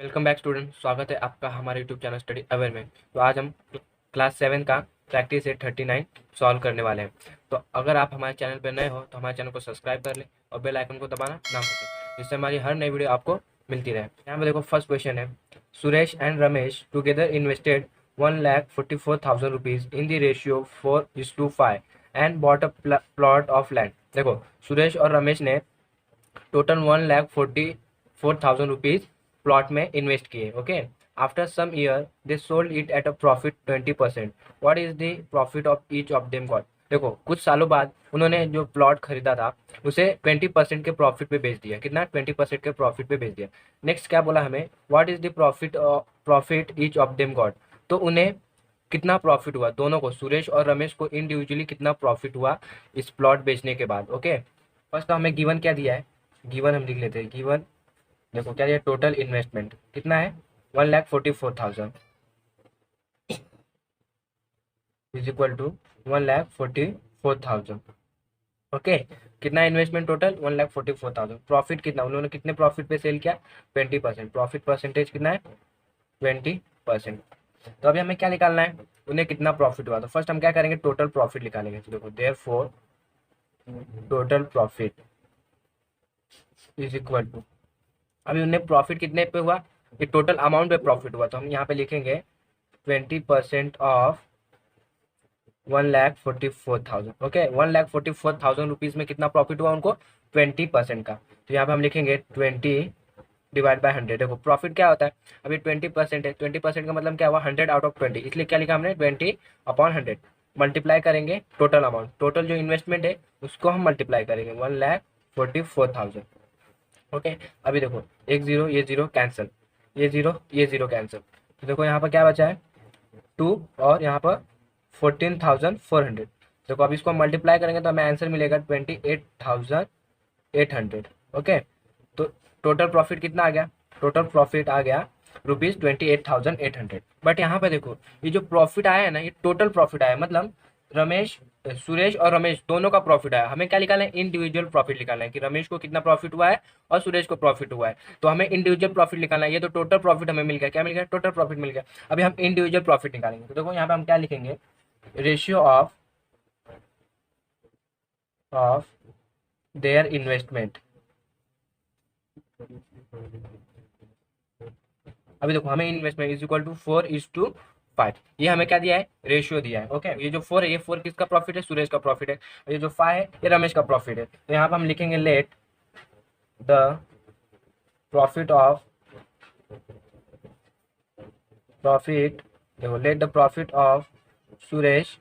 Welcome back student. स्वागत है आपका हमारे यूट्यूब चैनल स्टडी अवेयर में। तो आज हम क्लास 7 का प्रैक्टिस 839 सॉल्व करने वाले हैं। तो अगर आप हमारे चैनल पर नए हो तो हमारे चैनल को सब्सक्राइब कर लें और बेल आइकन को दबाना ना भूलें, जिससे हमारी हर नई वीडियो आपको मिलती रहे। यहाँ पे देखो, फर्स्ट क्वेश्चन है, Suresh and Ramesh together invested 1,44,000 rupees in the ratio 4:5 and bought a plot of land. देखो, सुरेश और रमेश ने टोटल 1,44,000 रुपीज प्लॉट में इन्वेस्ट किए। Okay, after some year they sold it at a profit 20%। What is the profit of each of them got. देखो, कुछ सालों बाद उन्होंने जो प्लॉट खरीदा था उसे 20% के प्रॉफिट पे बेच दिया। कितना? 20% के प्रॉफिट पे बेच दिया। नेक्स्ट क्या बोला हमें, what is the profit each of them got. तो उन्हें कितना प्रॉफिट हुआ, दोनों को, सुरेश और रमेश को इंडिविजुअली कितना प्रॉफिट हुआ इस प्लॉट बेचने के बाद। ओके, फर्स्ट तो हमें गिवन क्या दिया है, गिवन हम लिख लेते हैं। गिवन देखो क्या दिया, टोटल इन्वेस्टमेंट कितना है, 1,44,000 इज इक्वल टू 1,44,000। ओके, कितना इन्वेस्टमेंट टोटल, 1,44,000। प्रॉफिट कितना, उन्होंने कितने प्रॉफिट पे सेल किया, 20%। प्रॉफिट परसेंटेज कितना है, 20%। तो अभी हमें क्या निकालना है, उन्हें कितना प्रॉफिट हुआ। तो फर्स्ट हम क्या करेंगे, टोटल प्रॉफिट निकालेंगे। तो देखो, therefore total profit is equal to, अभी उन्हें प्रॉफिट कितने पे हुआ, ये टोटल अमाउंट पे प्रॉफिट हुआ, तो हम यहाँ पे लिखेंगे 20% ऑफ 1,44,000। ओके, 1,44,000 रुपीज में कितना प्रॉफिट हुआ उनको, 20% का। तो यहाँ पे हम लिखेंगे 20/100। देखो, प्रॉफिट क्या होता है, अभी 20% है, 20% का मतलब क्या हुआ, 100 आउट ऑफ 20, इसलिए क्या लिखा हमने, 20/100। मल्टीप्लाई करेंगे टोटल अमाउंट, टोटल जो इन्वेस्टमेंट है उसको हम मल्टीप्लाई करेंगे 1,44,000। ओके, अभी देखो, एक जीरो, ये जीरो कैंसिल, ये जीरो कैंसिल, तो देखो यहाँ पर क्या बचा है, 2, और यहाँ पर 14,400। देखो, अब इसको मल्टीप्लाई करेंगे तो हमें आंसर मिलेगा 28,800। ओके, तो टोटल प्रॉफिट कितना आ गया, टोटल प्रॉफिट आ गया ₹28,800। बट यहाँ पे देखो, ये जो प्रॉफिट आया है ना, ये टोटल प्रॉफिट आया, मतलब रमेश, सुरेश और रमेश दोनों का प्रॉफिट आया। हमें क्या निकालना है, इंडिविजुअल प्रॉफिट निकालना है कि रमेश को कितना प्रॉफिट हुआ है और सुरेश को प्रॉफिट हुआ है। तो हमें इंडिविजुअल प्रॉफिट निकालना है। ये तो टोटल प्रॉफिट हमें मिल गया, क्या मिल गया, टोटल प्रॉफिट मिल गया। अभी हम इंडिविजुअल प्रॉफिट निकालेंगे। तो देखो यहाँ पे हम क्या लिखेंगे, रेशियो ऑफ देयर इन्वेस्टमेंट। अभी देखो, हमें इन्वेस्टमेंट इज इक्वल टू 4:5, ये हमें क्या दिया है, रेशियो दिया है। ओके, ये जो 4 है, ये 4 किसका प्रॉफिट है, सुरेश का प्रॉफिट है, और ये जो 5 है ये रमेश का प्रॉफिट है। तो यहाँ पर हम लिखेंगे, let the profit of profit, देखो, let the profit of Suresh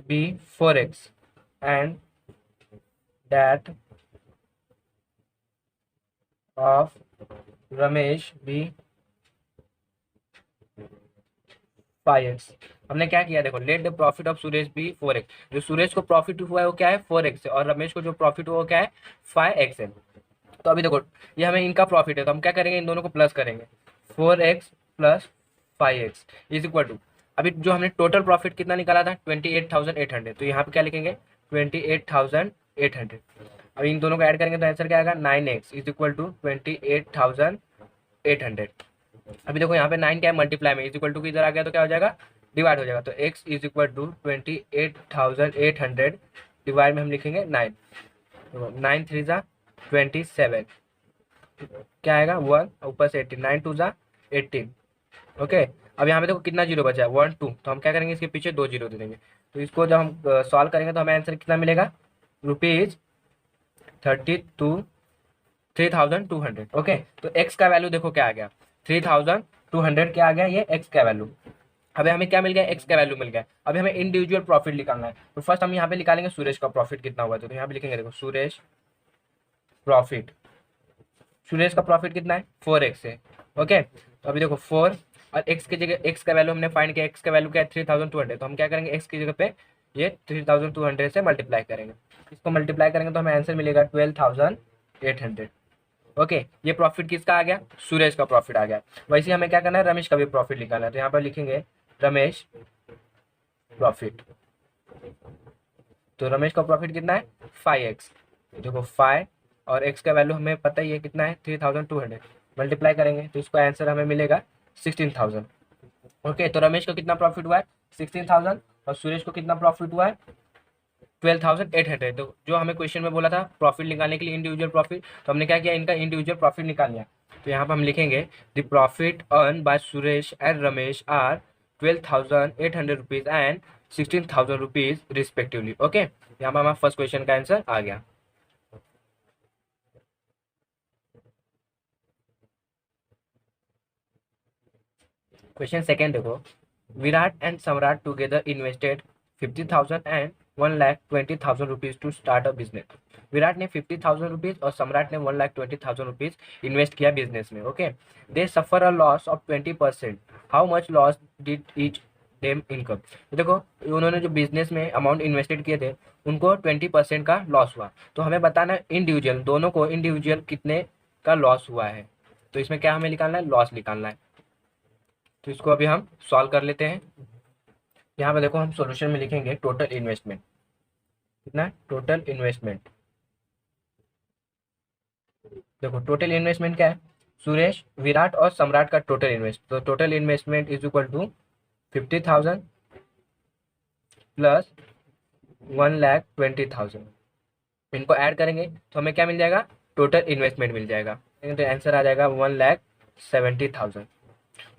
be 4x and that of Ramesh be 5x। हमने क्या किया, देखो, let the profit of Suresh be 4x। जो सुरेश को प्रॉफिट हुआ है वो क्या है, 4x है, और रमेश को जो प्रॉफिट हुआ वो क्या है, 5x है। तो अभी देखो, ये हमें इनका प्रॉफिट है, तो हम क्या करेंगे, इन दोनों को प्लस करेंगे, 4x plus 5x is equal to, अभी जो हमने टोटल प्रॉफिट कितना निकाला था, 28,800। तो यहाँ पे क्या लिखेंगे, 28,800। अभी इन दोनों को ऐड करेंगे तो आंसर क्या आएगा, 9x इज इक्वल टू 28,800। अभी देखो यहाँ पे 9 क्या है, मल्टीप्लाई में, इज इक्वल टू की इधर आ गया तो क्या हो जाएगा, डिवाइड हो जाएगा। तो x is equal to 28,800, divide में हम लिखेंगे 9। तो 9 3 जा 27, क्या आएगा 1, ऊपर से 18, 9 2 जा 18। ओके, अब यहाँ पे देखो कितना जीरो बचा है, 1 2, तो हम क्या करेंगे, इसके पीछे 2 जीरो दे देंगे। तो इसको जब हम सॉल्व करेंगे तो हमें आंसर कितना मिलेगा, ₹32 3,200। ओके, तो x का वैल्यू देखो क्या आ गया, 3,200 क्या आ गया, ये x का वैल्यू। अभी हमें क्या मिल गया, x का वैल्यू मिल गया। अभी हमें इंडिविजुअल प्रॉफिट निकालना है। तो फर्स्ट हम यहाँ पे निकालेंगे सुरेश का प्रॉफिट कितना हुआ, तो यहाँ पे लिखेंगे, देखो, सुरेश प्रॉफिट, सुरेश का प्रॉफिट कितना है, 4x है। ओके, तो अभी देखो 4 और x की जगह, x का वैल्यू हमने फाइंड किया, x का वैल्यू क्या है, 3,200। तो हम क्या करेंगे, x की जगह पे ये 3,200 से मल्टीप्लाई करेंगे। इसको मल्टीप्लाई करेंगे तो हमें आंसर मिलेगा 12,800। ओके, ये प्रॉफिट किसका आ गया, सुरेश का प्रॉफिट आ गया। वैसे हमें क्या करना है, रमेश का भी प्रॉफिट निकालना है। तो यहाँ पर लिखेंगे रमेश प्रॉफिट। तो रमेश का प्रॉफिट कितना है, 5x। देखो 5 और एक्स का वैल्यू हमें पता ही है कितना है 3200, मल्टीप्लाई करेंगे तो इसका आंसर हमें मिलेगा 16000। ओके, तो रमेश को कितना प्रॉफिट हुआ है 16000 और सुरेश को कितना प्रॉफिट हुआ है 12800। तो जो हमें क्वेश्चन में बोला था प्रॉफिट निकालने के लिए इंडिविजुअल प्रॉफिट, तो हमने क्या किया इनका इंडिविजुअल प्रॉफिट निकाल लिया। तो यहाँ पर हम लिखेंगे the profit earn by Suresh and Ramesh are 12800 rupees and 16000 rupees respectively. Okay, यहाँ पर हमारा फर्स्ट क्वेश्चन का आंसर आ गया। क्वेश्चन सेकेंड देखो, Virat and Samrat together invested 50,000 and 1,20,000 rupees to start a business. Virat ने 50,000 रुपीज और सम्राट ने 1,20,000 रुपीज इन्वेस्ट किया बिजनेस में। Okay, they suffer a loss of 20%। How much loss did each them income. देखो उन्होंने जो बिजनेस में अमाउंट इन्वेस्टेड किए थे उनको 20% का लॉस हुआ। तो हमें बताना है इंडिविजुअल, दोनों को इंडिविजुअल कितने का लॉस हुआ है। तो इसमें क्या हमें निकालना है, लॉस निकालना है। तो इसको अभी हम सॉल्व कर लेते हैं। यहाँ पे देखो हम सॉल्यूशन में लिखेंगे टोटल इन्वेस्टमेंट कितना है, टोटल इन्वेस्टमेंट। देखो टोटल इन्वेस्टमेंट क्या है, सुरेश विराट और सम्राट का टोटल इन्वेस्ट, तो total investment is equal to 50,000 plus 1,20,000। इनको ऐड करेंगे तो हमें क्या मिल जाएगा, टोटल इन्वेस्टमेंट मिल जाएगा। तो आंसर आ जाएगा 1,70,000।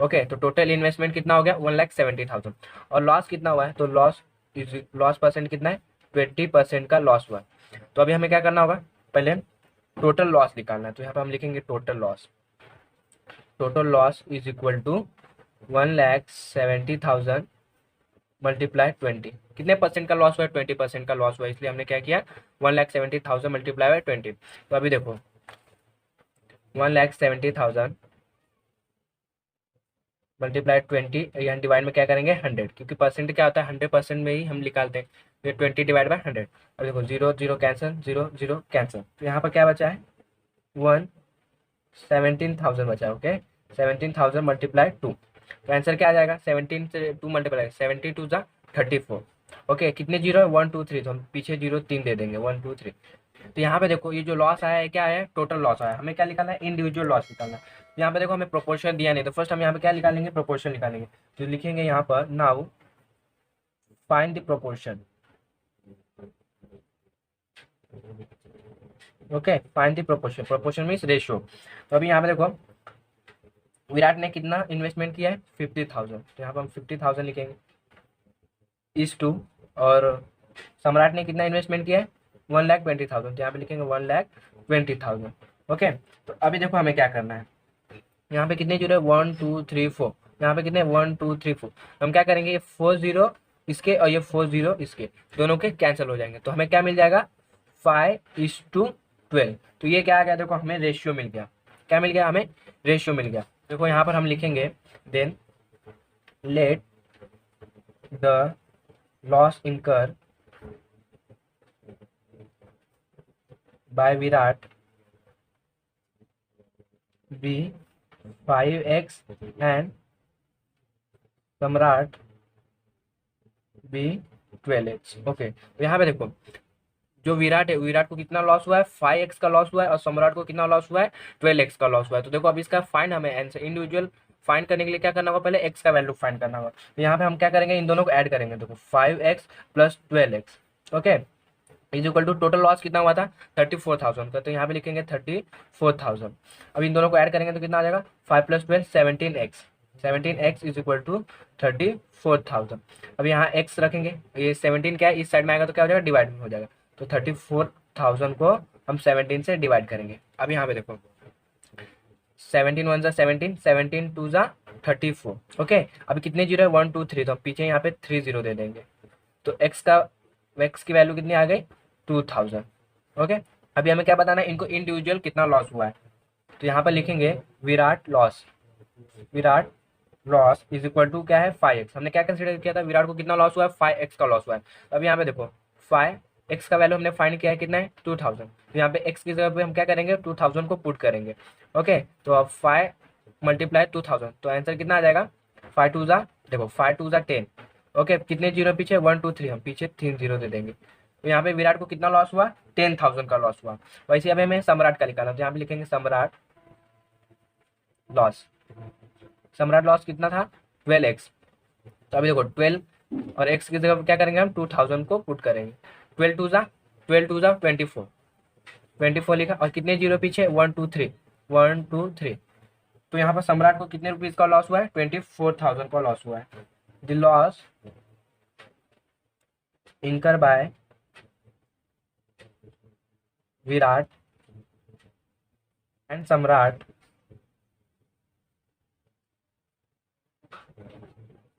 ओके, तो टोटल इन्वेस्टमेंट कितना हो गया 1,70,000। और लॉस कितना हुआ है, तो लॉस परसेंट कितना है 20% का लॉस हुआ है। तो अभी हमें क्या करना होगा, पहले टोटल लॉस निकालना है। तो यहाँ पे हम लिखेंगे total loss is equal to 1,70,000 multiply 20। कितने परसेंट का लॉस हुआ है, 20% का लॉस हुआ है, इसलिए हमने क्या किया 1,70,000 मल्टीप्लाई बाय 20। तो अभी देखो 1,70,000 मल्टीप्लाई 20, यहाँ डिवाइड में क्या करेंगे 100, क्योंकि परसेंट क्या होता है 100% में ही हम निकालते हैं। ये 20 डिवाइड बाय 100। अब देखो 0 0 कैंसिल, 0 0 कैंसिल, तो यहाँ पर क्या बचा है 17,000 बचा है। ओके, 17,000 मल्टीप्लाई 2, तो आंसर क्या आ जाएगा 17 से 2 मल्टीप्लाई 72 जा 34। ओके, कितने जीरो है 1 2 3, तो हम पीछे जीरो 3 दे देंगे 1 2 3। तो यहाँ पे देखो ये जो लॉस आया है क्या है, टोटल लॉस आया है। हमें क्या निकालना है, इंडिविजुअल लॉस निकालना है। यहाँ पे देखो हमें प्रोपोर्शन दिया नहीं, तो फर्स्ट हम यहाँ पे क्या निकालेंगे, प्रोपोर्शन निकालेंगे। तो लिखेंगे यहाँ पर now find the proportion. Okay, find the proportion, proportion means ratio. तो अभी यहाँ पे देखो विराट ने कितना इन्वेस्टमेंट किया है 50,000, तो यहाँ पर हम 50,000 लिखेंगे इज टू, और सम्राट ने कितना इन्वेस्टमेंट किया है 1,20,000, तो यहाँ पे लिखेंगे 1,20,000। ओके, तो अभी देखो हमें क्या करना है, यहाँ पे कितने जीरो है 1 2 3 4, यहाँ पे कितने 1 2 3 4। हम क्या करेंगे, ये 4 0 इसके और ये 4 0 इसके, दोनों के कैंसिल हो जाएंगे। तो हमें क्या मिल जाएगा 5:12। तो ये क्या आ गया, देखो हमें रेशियो मिल गया। क्या मिल गया, हमें रेशियो मिल गया। देखो यहाँ पर हम लिखेंगे then let the loss incur by Virat be 5x and Samrat be 12x। Okay, तो यहाँ पे देखो जो विराट है, विराट को कितना लॉस हुआ है 5x का लॉस हुआ है, और सम्राट को कितना लॉस हुआ है 12x का लॉस हुआ है। तो देखो अब इसका फाइंड हमें आंसर इंडिविजुअल फाइंड करने के लिए क्या करना होगा, पहले x का वैल्यू फाइंड करना होगा। तो यहाँ पे हम क्या करेंगे, इन दोनों को ऐड करेंगे। देखो 5x plus 12x okay is equal to total loss कितना हुआ था 34,000 का, तो यहाँ पे लिखेंगे 34,000। अब इन दोनों को ऐड करेंगे तो कितना आ जाएगा 5 plus 12 17x, 17x is equal to 34,000। अब यहाँ x रखेंगे, ये 17 क्या है इस साइड में आएगा तो क्या हो जाएगा डिवाइड में हो जाएगा। तो 34,000 को हम 17 से डिवाइड करेंगे। अब यहाँ पे देखो 17 1 जा 17, 17 2 जा 34। ओके, अभी कितने जीरो है 1 2 3, तो हम पीछे यहाँ पे 3 0 दे देंगे। तो x की वैल्यू कितनी आ गई 2,000। ओके, अभी हमें क्या बताना है, इनको इंडिविजुअल कितना लॉस हुआ है। तो यहाँ पर लिखेंगे Virat loss is equal to क्या है 5x। हमने क्या कंसीडर किया था, विराट को कितना लॉस हुआ है 5x का लॉस हुआ है। अब यहाँ पे देखो 5x का वैल्यू हमने फाइंड किया है कितना है 2,000, तो यहाँ पे x की जगह पे हम क्या करेंगे 2,000 को पुट करेंगे। ओके, तो अब 5 मल्टीप्लाई 2,000, तो आंसर कितना आ जाएगा 5 2 जा देखो 5 2 जा 10। ओके, कितने जीरो पीछे 1 2 3, हम पीछे 3 0 दे देंगे। तो यहाँ पे विराट को कितना लॉस हुआ, 10,000 का लॉस हुआ। वैसे अब हमें सम्राट का निकालना, तो यहाँ पे लिखेंगे सम्राट लॉस। सम्राट लॉस कितना था, 12x। तो अभी देखो 12 और x की जगह क्या करेंगे हम, 2000 को पुट करेंगे। 12 टू जा 24, 24 लिखा और कितने जीरो पीछे, 1 2 3, 1 2 3। तो यहाँ पर सम्राट को कितने रुपीज का लॉस हुआ है, 24,000 का लॉस हुआ है। The loss incur by Virat and Samrat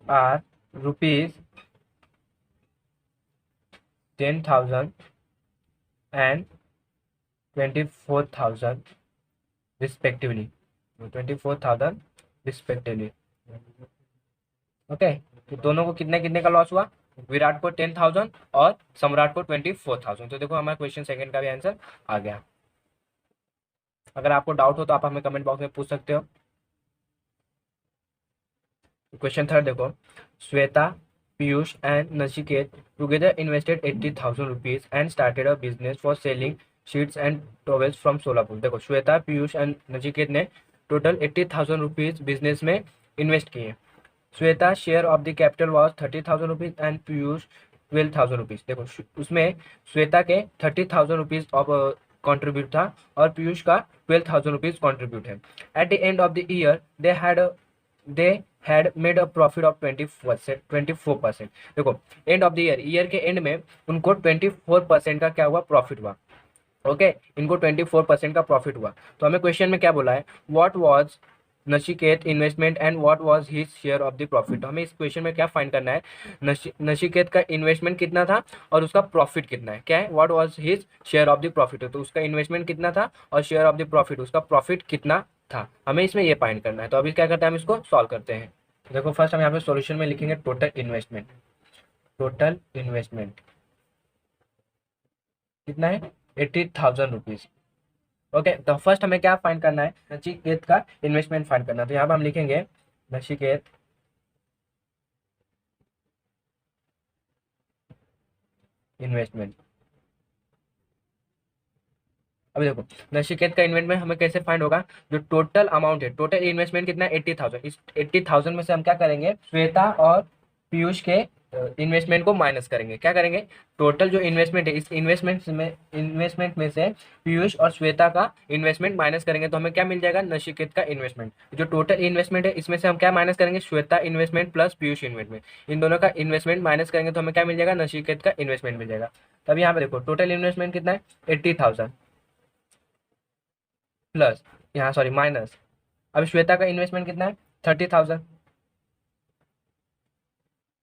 are rupees 10,000 and 24,000 respectively, 24,000 respectively. Okay, तो दोनों को कितने कितने का लॉस हुआ, विराट को 10,000 और सम्राट को 24,000। तो देखो हमारा क्वेश्चन सेकंड का भी आंसर आ गया। अगर आपको डाउट हो तो आप हमें कमेंट बॉक्स में पूछ सकते हो। क्वेश्चन थर्ड देखो, Shweta, Piyush and Nachiket together invested 80,000 rupees and started a business for selling sheets and towels from Solapur. देखो श्वेता, पीयूष एंड नचिकेत ने टोटल 80,000 रुपीज बिजनेस में इन्वेस्ट किए। Shweta share of the capital was 30,000 rupees and Piyush 12,000 rupees. देखो उसमें श्वेता के 30,000 रुपीज ऑफ कॉन्ट्रीब्यूट था और पीयूष का 12,000 रुपीज कॉन्ट्रीब्यूट है। At the end of the year they had made a profit of 24%। देखो एंड ऑफ द ईयर के एंड में उनको 24% का क्या हुआ, प्रॉफिट हुआ। ओके, इनको 24% का प्रॉफिट हुआ। तो हमें क्वेश्चन में क्या बोला है, what was Nachiket investment and what was his share of the profit. तो हमें इस क्वेश्चन में क्या फाइंड करना है, नचिकेत का इन्वेस्टमेंट कितना था और उसका प्रॉफिट कितना है। क्या है, what was his share of the profit, तो उसका इन्वेस्टमेंट कितना था और शेयर ऑफ द प्रॉफिट, उसका प्रॉफिट कितना था। हमें इसमें ये फाइंड करना है। तो अभी क्या करते हैं, हम इसको सॉल्व करते हैं। देखो फर्स्ट हम यहाँ पे सॉल्यूशन में लिखेंगे टोटल इन्वेस्टमेंट। टोटल इन्वेस्टमेंट कितना है, 80,000 रुपीज। ओके, तो फर्स्ट हमें क्या फाइंड करना है, नचिकेत का इन्वेस्टमेंट फाइंड करना है। तो यहाँ पे हम लिखेंगे नचिकेत इन्वेस्टमेंट। अभी देखो नचिकेत का इन्वेस्टमेंट हमें कैसे फाइंड होगा, जो टोटल अमाउंट है, टोटल इन्वेस्टमेंट कितना है, 80,000। इस 80,000 में से हम क्या करेंगे, श्वेता और पीयूष के इन्वेस्टमेंट को माइनस करेंगे। क्या करेंगे, टोटल जो इन्वेस्टमेंट है इस इन्वेस्टमेंट में से पीयूष और श्वेता का इन्वेस्टमेंट माइनस करेंगे तो हमें क्या मिल जाएगा, नचिकेत का इन्वेस्टमेंट। जो टोटल इन्वेस्टमेंट है इसमें से हम क्या माइनस करेंगे, Shweta investment plus Piyush investment. इन दोनों का इन्वेस्टमेंट माइनस करेंगे तो हमें क्या मिल जाएगा, नचिकेत का इन्वेस्टमेंट मिल जाएगा। तब यहाँ पे देखो टोटल इन्वेस्टमेंट कितना है, 80,000 प्लस यहाँ सॉरी माइनस, अब श्वेता का इन्वेस्टमेंट कितना है, 30,000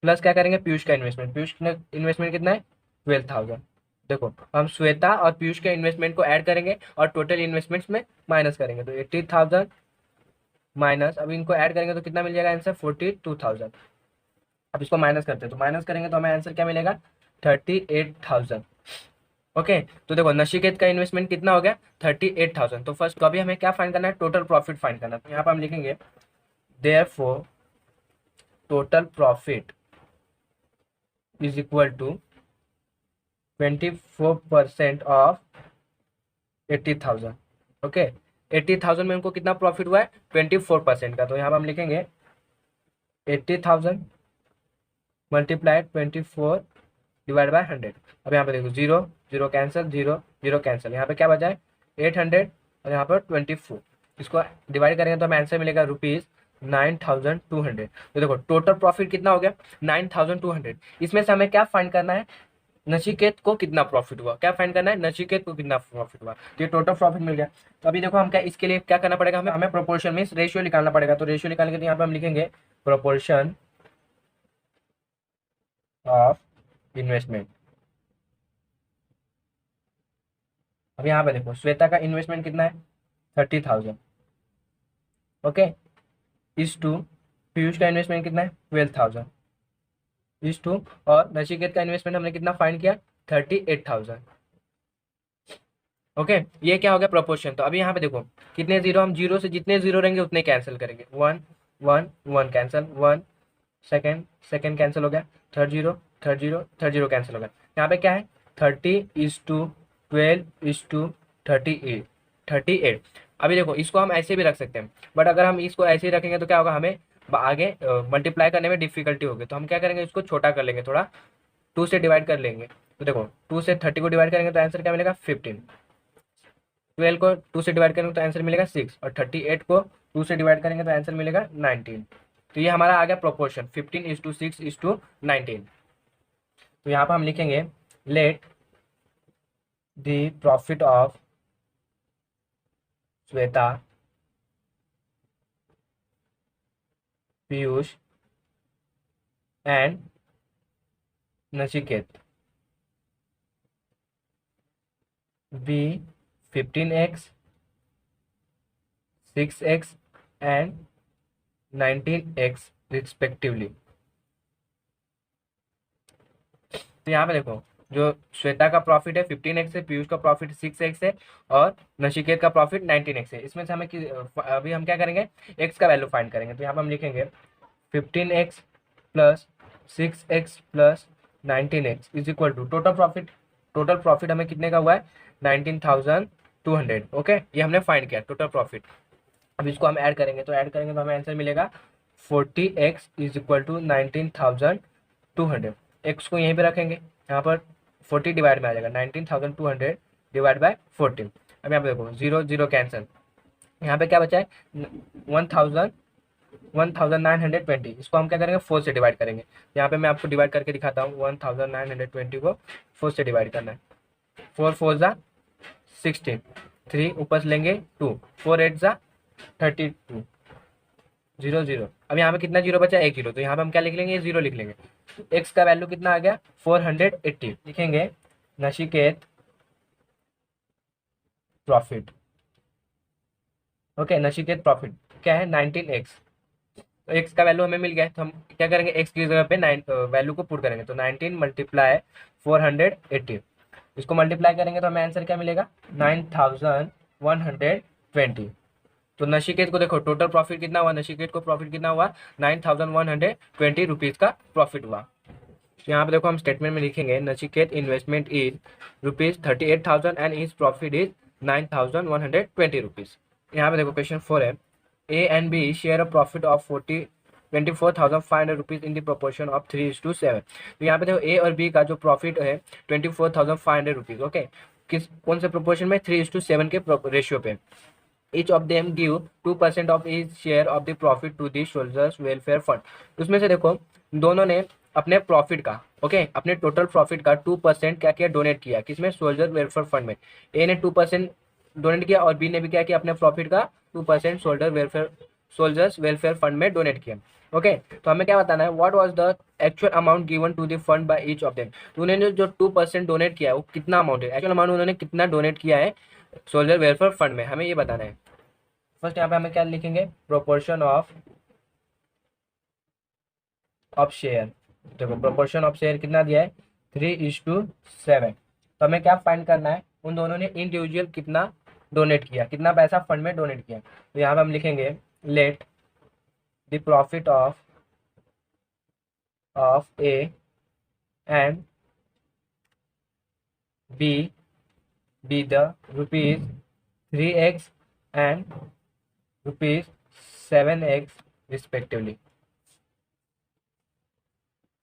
प्लस क्या करेंगे, पीयूष का इन्वेस्टमेंट। पीयूष का इन्वेस्टमेंट कितना है, 12,000। देखो हम श्वेता और पीयूष के इन्वेस्टमेंट को ऐड करेंगे और टोटल इन्वेस्टमेंट्स में माइनस करेंगे। तो 80,000 माइनस, अब इनको ऐड करेंगे तो कितना मिल जाएगा आंसर, 42,000। अब इसको माइनस करते हैं तो माइनस करेंगे तो हमें आंसर क्या मिलेगा, 38,000। ओके, तो देखो नचिकेत का इन्वेस्टमेंट कितना हो गया, 38,000। तो फर्स्ट तो अभी हमें क्या फाइंड करना है, टोटल प्रॉफिट फाइंड करना है। तो यहाँ पर हम लिखेंगे therefore total profit is equal to 24% of 80,000। Okay, 80,000 में उनको कितना प्रॉफिट हुआ है, 24% का। तो यहाँ पर हम लिखेंगे 80,000 मल्टीप्लाइड 24 डिवाइड बाय 100। अब यहाँ पे देखो zero zero cancel, zero zero cancel, यहाँ पे क्या बचा है, 800 और यहाँ पर 24। इसको डिवाइड करेंगे तो हमें आंसर मिलेगा रुपीज 9,200। तो देखो टोटल प्रॉफिट कितना हो गया, 9,200। इसमें से हमें क्या फाइंड करना है, नचिकेत को कितना प्रॉफिट हुआ, क्या फाइंड करना है, नचिकेत को कितना प्रॉफिट हुआ। तो ये टोटल प्रॉफिट मिल गया। तो अभी देखो हम क्या इसके लिए क्या करना पड़ेगा, हमें हमें प्रोपोर्शन में रेशियो निकालना पड़ेगा। तो रेशियो निकालने के लिए यहाँ पे हम लिखेंगे प्रोपोर्शन ऑफ इन्वेस्टमेंट। अब यहाँ पे देखो श्वेता का इन्वेस्टमेंट कितना है, 30,000। ओके, इस टू पीयूष का इन्वेस्टमेंट कितना है, 12,000 इस टू, और नचिकेत का इन्वेस्टमेंट हमने कितना फाइंड किया, 38,000। ओके, ये क्या हो गया, प्रोपोर्शन। तो अभी यहाँ पे देखो कितने जीरो, हम जीरो से जितने जीरो रहेंगे उतने कैंसिल करेंगे। 1 1 1 कैंसिल, 1 सेकेंड सेकेंड कैंसिल हो गया, third zero third zero third zero cancel हो गया। यहाँ पे क्या है, 30:12:38। अभी देखो इसको हम ऐसे भी रख सकते हैं, बट अगर हम इसको ऐसे ही रखेंगे तो क्या होगा, हमें आगे मल्टीप्लाई करने में डिफिकल्टी होगी। तो हम क्या करेंगे, इसको छोटा कर लेंगे थोड़ा, 2 से डिवाइड कर लेंगे। तो देखो 2 से 30 को डिवाइड करेंगे तो आंसर क्या मिलेगा, 15। 12 को 2 से डिवाइड करेंगे तो आंसर मिलेगा 6, और 38 को 2 से डिवाइड करेंगे तो आंसर मिलेगा 19। तो ये हमारा आ गया प्रोपोर्शन 15:6:19। तो यहाँ पर हम लिखेंगे let the profit of Shweta, Piyush and Nachiket be 15x, 6x and 19x respectively. तो यहाँ पे देखो जो श्वेता का प्रॉफिट है 15x है, पीयूष का प्रॉफिट 6x है, और नचिकेत का प्रॉफिट 19x है। इसमें से हमें अभी हम क्या करेंगे, x का वैल्यू फाइंड करेंगे। तो यहाँ पे हम लिखेंगे 15x plus 6x plus 19x is equal to total profit. Total profit हमें कितने का हुआ है, 19,200। ओके, ये हमने फाइंड किया टोटल प्रॉफिट। अब इसको हम ऐड करेंगे, तो ऐड करेंगे तो हमें आंसर मिलेगा 40x is equal to 19,200। X को यहीं पे रखेंगे, यहाँ पर 40 डिवाइड में आ जाएगा, 19,200 डिवाइड बाय 14। अब यहाँ पे देखो 0 0 कैंसिल, यहाँ पे क्या बचा है 1920। इसको हम क्या करेंगे, 4 से डिवाइड करेंगे। यहाँ पे मैं आपको डिवाइड करके दिखाता हूँ, 1920 को 4 से डिवाइड करना है। 4 4 जा 16, 3 ऊपर से लेंगे 2, 4 8 जा 32, 0 0। अब यहाँ पे कितना जीरो बचा, एक जीरो। तो यहाँ पे हम क्या लिख लेंगे, 0 लिख लेंगे। एक्स का वैल्यू कितना आ गया, 480 लिखेंगे। Nachiket profit, okay, Nachiket profit क्या है 19x। तो एक्स का वैल्यू हमें मिल गया है, तो हम क्या करेंगे, एक्स की जगह पे वैल्यू को पुट करेंगे। तो 19 मल्टीप्लाई 480, इसको मल्टीप्लाई करेंगे तो हमें आंसर क्या मिलेगा, 9120। तो नचिकेत को देखो टोटल प्रॉफिट कितना हुआ, नचिकेत को प्रॉफिट कितना हुआ, 9120 रुपीज का प्रॉफिट हुआ। तो यहाँ पे देखो हम स्टेटमेंट में लिखेंगे Nachiket investment is ₹38,000 and is profit is 9120 rupees. यहाँ पे देखो क्वेश्चन 4 है, A and B share a profit of 24,500 rupees in the proportion of 3:7। तो यहाँ पे देखो ए और बी का जो प्रॉफिट है 24,500 रुपीज, ओके, कौन से प्रोपोर्शन में, 3:7 के रेशियो पे। each of them give 2% of each share of the profit to the soldiers welfare fund। उसमें से देखो दोनों ने अपने प्रॉफिट का, ओके, अपने टोटल प्रॉफिट का 2% क्या किया, डोनेट किया, किसमें, सोल्जर वेलफेयर फंड में। ए ने 2% डोनेट किया और बी ने भी क्या किया, अपने प्रॉफिट का 2% सोल्जर्स वेलफेयर फंड में डोनेट किया। ओके, तो हमें क्या बताना है, what was the actual amount given to the fund by each of them. तो उन्होंने जो 2% डोनेट किया है वो कितना अमाउंट है, एक्चुअल अमाउंट उन्होंने कितना डोनेट किया है सोल्जर वेलफेयर फंड में, हमें ये बताना है। फर्स्ट यहाँ पे हमें क्या लिखेंगे, प्रोपोर्शन ऑफ शेयर। देखो प्रोपोर्शन ऑफ शेयर कितना दिया है, 3:7। तो हमें क्या फाइंड करना है, उन दोनों ने इंडिविजुअल कितना डोनेट किया, कितना पैसा फंड में डोनेट किया। तो यहाँ पे हम लिखेंगे let the profit of A and B be द ₹3x and ₹7x respectively.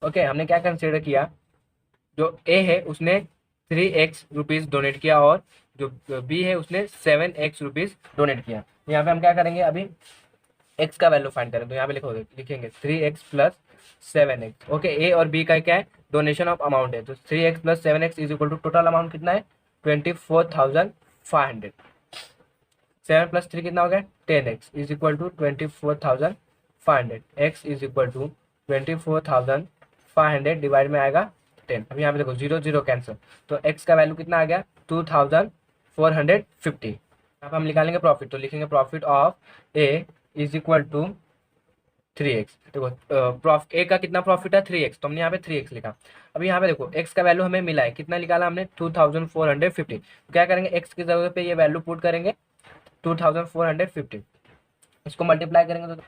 Okay, हमने क्या कंसिडर किया, जो ए है उसने 3x रुपीज डोनेट किया और जो बी है उसने 7x रुपीज डोनेट किया। तो यहाँ पे हम क्या करेंगे, अभी x का वैल्यू फाइंड करें। तो यहाँ पे लिखेंगे 3x प्लस 7x। ओके, ए और बी का क्या है, डोनेशन ऑफ अमाउंट है। तो 3x plus 7x is equal to total amount कितना है, 24,500। 7 प्लस 3 कितना हो गया, 10x is equal to 24,500। x is equal to 24,500 divide में आएगा 10। अब यहाँ पे देखो 0 0 कैंसिल, तो x का वैल्यू कितना आ गया, 2,450। यहाँ पे हम निकालेंगे प्रॉफिट, तो लिखेंगे profit of A is equal to 3x। देखो ए का कितना प्रॉफिट है, 3x, तो हमने यहाँ पे 3x लिखा। अब यहाँ पे देखो x का वैल्यू हमें मिला है, कितना निकाला हमने, 2,450। क्या करेंगे, x की जगह पे ये वैल्यू पुट करेंगे 2,450, इसको मल्टीप्लाई करेंगे तो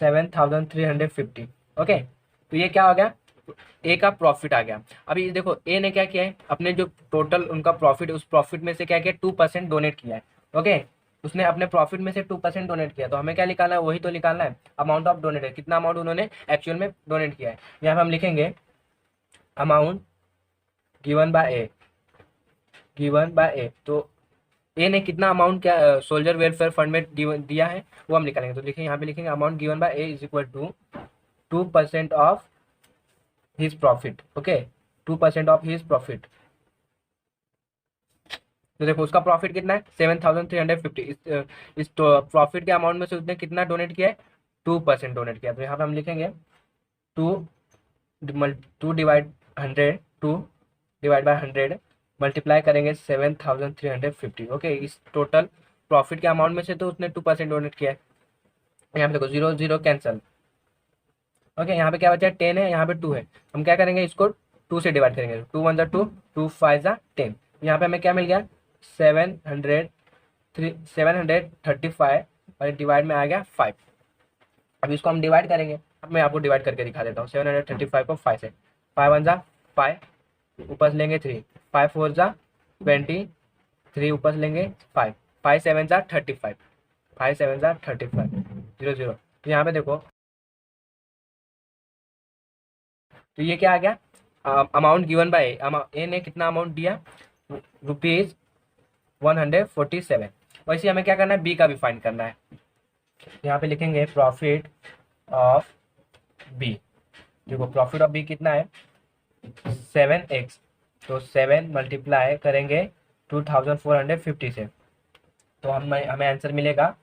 7,350। ओके, तो ये क्या हो गया, ए का प्रॉफिट आ गया। अभी देखो ए ने क्या किया है, अपने जो टोटल उनका प्रॉफिट, उस प्रॉफिट में से क्या किया, 2% डोनेट किया है। ओके, उसने अपने प्रॉफिट में से 2% डोनेट किया, तो हमें क्या निकालना है, वही तो निकालना है, अमाउंट ऑफ डोनेटेड, कितना अमाउंट उन्होंने एक्चुअल में डोनेट किया है। यहाँ पे हम लिखेंगे amount given by A, given by A. तो ए ने कितना अमाउंट क्या सोल्जर वेलफेयर फंड में दिया है वो हम निकालेंगे। तो लिखेंगे, यहाँ पे लिखेंगे amount given by A is equal to 2% of his profit. Okay, 2% of his profit. तो देखो उसका प्रॉफिट कितना है, 7,350। इस प्रॉफिट के अमाउंट में से उसने कितना डोनेट किया है, 2% डोनेट किया। तो यहाँ पे हम लिखेंगे two two divide 100, 2 divide by 100 multiply करेंगे 7,350। ओके, इस टोटल प्रॉफिट के अमाउंट में से तो उसने 2% डोनेट किया है। यहाँ पे देखो 0 0 कैंसल। ओके, यहाँ पे क्या बचा है, 10 है, यहाँ पे 2 है। हम क्या करेंगे, इसको 2 से डिवाइड करेंगे, 2 1 2, 2 5 10। यहाँ पे हमें क्या मिल गया, 735 और डिवाइड में आ गया 5। अब इसको हम डिवाइड करेंगे, अब मैं आपको डिवाइड करके दिखा देता हूँ। 735 को 5 से, 5 1 5, ऊपर से लेंगे 3, 5 4 20, 3 ऊपर से लेंगे 5, 5 7 35, 5 7 35, 0 0। तो यहाँ पे देखो, तो ये क्या आ गया, अमाउंट गिवन बाय ए ने कितना अमाउंट दिया, रुपीज 147। वैसे हमें क्या करना है, बी का भी फाइंड करना है। यहाँ पे लिखेंगे प्रॉफिट ऑफ बी। देखो प्रॉफिट ऑफ बी कितना है, 7x। तो 7 मल्टीप्लाई करेंगे 2450 से, तो हमें आंसर मिलेगा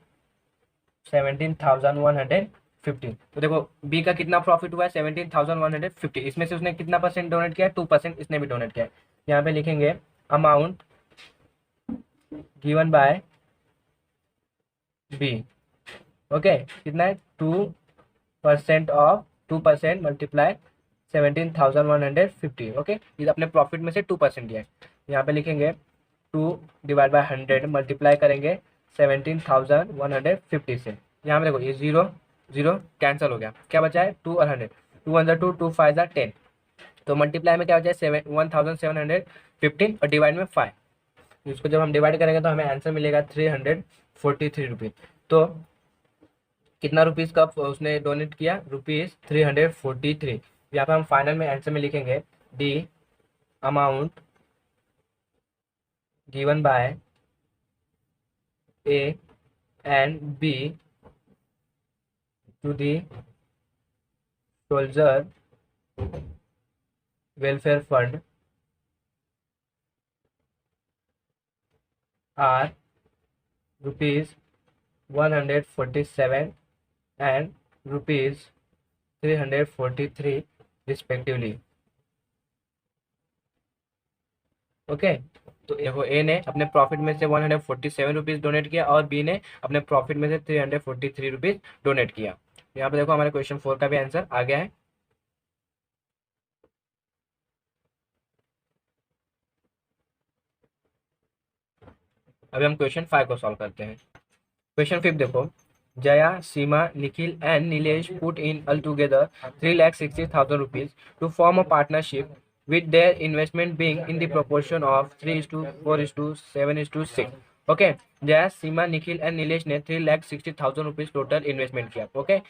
17,150। तो देखो बी का कितना प्रॉफिट हुआ है, 17,150। इसमें से उसने कितना परसेंट डोनेट किया है, 2% इसने भी डोनेट किया है। यहाँ पे लिखेंगे amount given by B. Okay, कितना है, 2% ऑफ 2% मल्टीप्लाई 17,150। ओके, ये अपने प्रॉफिट में से 2% दिया है। यहाँ पे लिखेंगे 2 डिवाइड बाय 100 मल्टीप्लाई करेंगे 17,150 से। यहाँ पे देखो ये 0 0 कैंसिल हो गया, क्या बचा है, 2 और 100, 2 1 2, 2 5 10। तो मल्टीप्लाई में क्या बचा है, 1715 और डिवाइड में 5। इसको जब हम डिवाइड करेंगे तो हमें आंसर मिलेगा 343 रुपीज। तो कितना रुपीज का उसने डोनेट किया, रुपीज 343। यहाँ पे हम फाइनल में आंसर में लिखेंगे the amount given by A and B to the soldier welfare fund are rupees 147 and rupees 343 respectively। Okay, तो देखो ए ने अपने प्रॉफिट में से 147 रुपीज डोनेट किया और बी ने अपने प्रॉफिट में से 343 रुपीज डोनेट किया। यहाँ पे देखो हमारे क्वेश्चन 4 का भी आंसर आ गया है। अभी हम क्वेश्चन 5 को सॉल्व करते हैं। क्वेश्चन 5 देखो, Jaya, Seema, Nikhil and Nilesh put in altogether 3,60,000 rupees to form a partnership with their investment being in the proportion of 3:4:7:6। Okay, Jaya, Seema, Nikhil and Nilesh ने 3,60,000 रुपीज टोटल इन्वेस्टमेंट किया। Okay,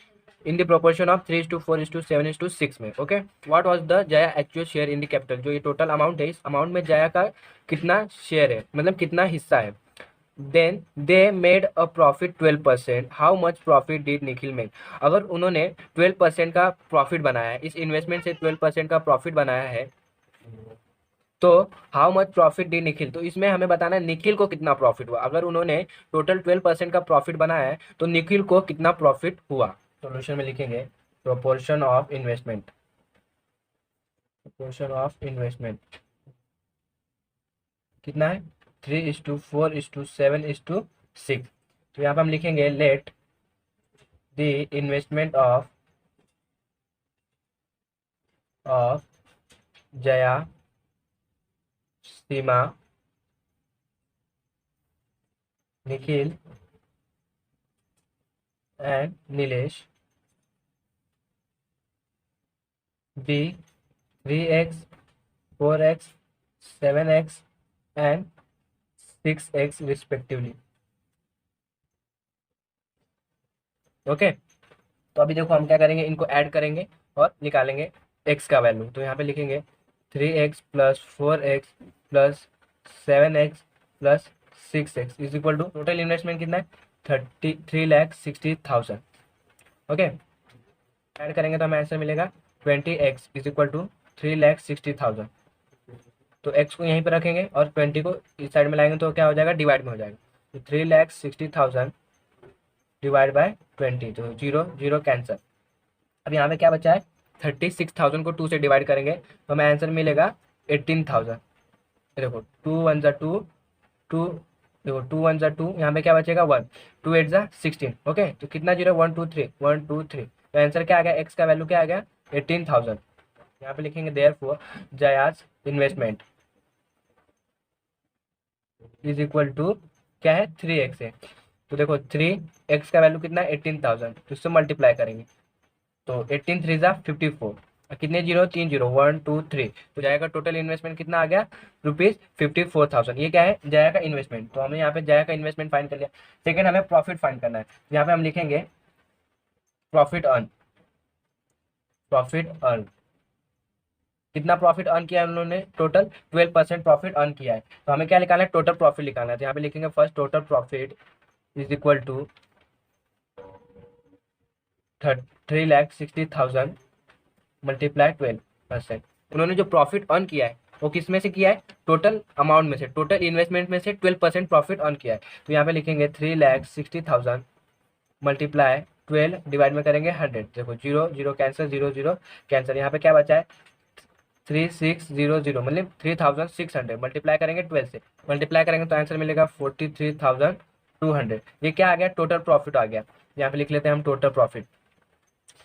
in the proportion of 3:4:7:6 में। Okay, what was the Jaya actual share in the capital. जो ये total amount है, इस amount में जया का कितना शेयर है, मतलब कितना हिस्सा है। Then they made a profit 12%। How much profit did Nikhil make. अगर उन्होंने 12% का प्रॉफिट बनाया है, इस इन्वेस्टमेंट से 12% का प्रॉफिट बनाया है, तो how much profit did Nikhil. तो इसमें हमें बताना है निखिल को कितना प्रॉफिट हुआ। अगर उन्होंने टोटल 12% का प्रॉफिट बनाया है तो निखिल को कितना प्रॉफिट हुआ। सोल्यूशन में लिखेंगे proportion of investment, proportion of investment कितना है, 3:4:7:6। तो यहाँ पर हम लिखेंगे let the investment of Jaya, Seema, Nikhil and Nilesh be 3x 4x 7x and 6x respectively. Okay, तो अभी देखो हम क्या करेंगे, इनको ऐड करेंगे और निकालेंगे x का वैल्यू। तो यहाँ पे लिखेंगे 3x plus 4x plus 7x plus 6x is equal to, total investment कितना है 3,60,000। ओके, ऐड करेंगे तो हमें आंसर मिलेगा 20x इज इक्वल टू 3,60,000। तो x को यहीं पर रखेंगे और 20 को इस साइड में लाएंगे तो क्या हो जाएगा, डिवाइड में हो जाएगा। तो 3,60,000 डिवाइड बाय 20, तो 0 0 कैंसर। अब यहाँ पे क्या बचा है, 36,000 को 2 से डिवाइड करेंगे तो हमें आंसर मिलेगा 18,000। देखो 2 1 जा 2, 2 देखो 2 1 जा 2, यहाँ पे क्या बचेगा 1, 2 8 जा 16। ओके, तो कितना जीरो, 1 2 3 1 2 3। तो आंसर क्या आ गया, एक्स का वैल्यू क्या आ गया 18,000। यहाँ पे लिखेंगे therefore Jaya's investment is equal to क्या है 3x है। तो देखो 3x का वैल्यू कितना है 18,000, तो इससे मल्टीप्लाई करेंगे तो 18 3 जा 54, कितने जीरो, 3 जीरो 1 2 3। तो जाया का टोटल इन्वेस्टमेंट कितना आ गया, ₹54,000। ये क्या है, जाया का इन्वेस्टमेंट। तो हमें यहाँ पे जाया का इन्वेस्टमेंट फाइंड कर लिया। सेकंड हमें प्रॉफिट फाइंड करना है। यहाँ पे हम लिखेंगे प्रॉफिट अर्न, प्रॉफिट अर्न कितना प्रॉफिट अर्न किया है उन्होंने, टोटल 12% प्रॉफिट अर्न किया है। तो हमें क्या निकालना है, टोटल प्रॉफिट निकालना है। तो यहाँ पे लिखेंगे first total profit is equal to 3,60,000 multiply 12%। उन्होंने जो प्रॉफिट अर्न किया है वो किस में से किया है, टोटल अमाउंट में से, टोटल इन्वेस्टमेंट में से 12% प्रॉफिट अर्न किया है। तो यहाँ पे लिखेंगे 3,60,000 मल्टीप्लाई 12 डिवाइड में करेंगे 100। देखो 0 0 कैंसर, 0 0 कैंसर। यहाँ पे क्या बचा है 3600, मतलब 3,600 मल्टीप्लाई करेंगे 12 से, मल्टीप्लाई करेंगे तो आंसर मिलेगा 43,200। ये क्या आ गया, टोटल प्रॉफिट आ गया। यहाँ पे लिख लेते हैं हम टोटल प्रॉफिट।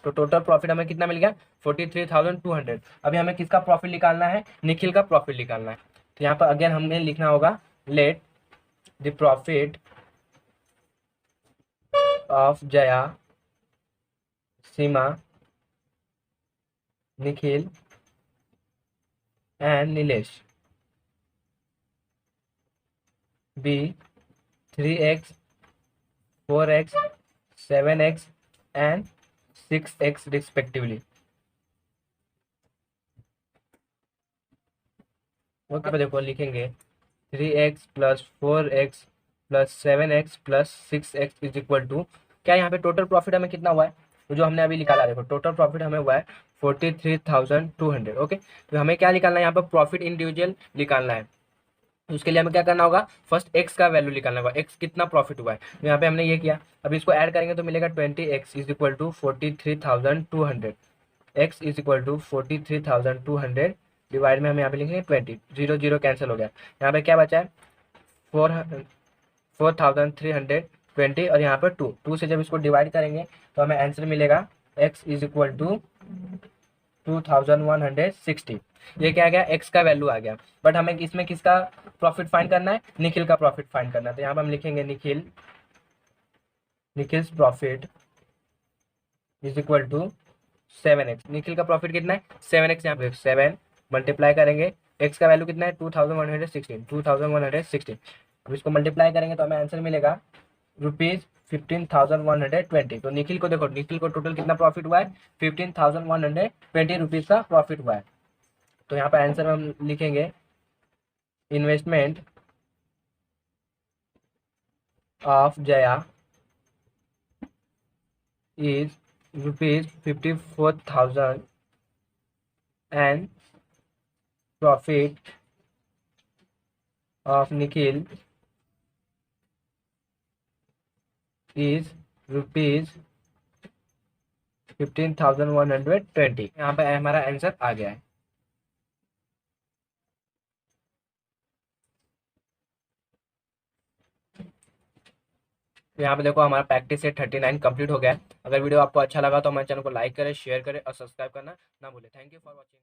तो टोटल प्रॉफिट हमें कितना मिल गया 43,200। अभी हमें किसका प्रॉफिट निकालना है, निखिल का प्रॉफिट निकालना है। तो यहाँ पर अगेन हमें लिखना होगा let the profit of Jaya, Seema, Nikhil and Nilesh be 3x 4x 7x and 6x respectively. Okay, पे देखो लिखेंगे 3x plus 4x plus 7x plus 6x is equal to क्या, यहाँ पे टोटल प्रॉफिट हमें कितना हुआ है, तो जो हमने अभी निकाला, देखो टोटल प्रॉफिट हमें हुआ है 43,200। ओके, तो हमें क्या निकालना है, यहाँ पर प्रॉफिट इंडिविजुअल निकालना है। तो उसके लिए हमें क्या करना होगा, फर्स्ट एक्स का वैल्यू निकालना होगा, एक्स कितना प्रॉफिट हुआ है। तो यहाँ पे हमने ये किया, अभी इसको ऐड करेंगे तो मिलेगा 20x is equal to 43,200। X is equal to 43,200 divide में हम यहाँ पे लिखेंगे 20, 0 0 कैंसिल हो गया। यहाँ पे क्या बचा है 4,320 और यहाँ पर 2 से जब इसको डिवाइड करेंगे तो हमें आंसर मिलेगा x इज इक्वल टू 2,160। ये क्या आ गया, x का वैल्यू आ गया। बट हमें इसमें किसका प्रॉफिट फाइंड करना है, निखिल का प्रॉफिट फाइंड करना है। तो यहाँ पर हम लिखेंगे Nikhil's profit is equal to 7x। Nikhil का प्रॉफिट कितना है 7x। यहाँ पे 7 मल्टीप्लाई करेंगे, x का वैल्यू कितना है 2,116। अब इसको मल्टीप्लाई करेंगे तो हमें आंसर मिलेगा ₹15,120। तो निखिल को देखो, निखिल को टोटल कितना प्रॉफिट हुआ है 15,120 रुपीज का प्रॉफिट हुआ है। तो यहाँ पर आंसर हम लिखेंगे investment of Jaya is ₹54,000 and profit of Nikhil is ₹15,120। यहाँ पे हमारा आंसर आ गया है। यहाँ पे देखो हमारा प्रैक्टिस सेट 39 कंप्लीट हो गया है। अगर वीडियो आपको अच्छा लगा तो हमारे चैनल को लाइक करें, शेयर करें और सब्सक्राइब करना ना भूलें। Thank you for watching.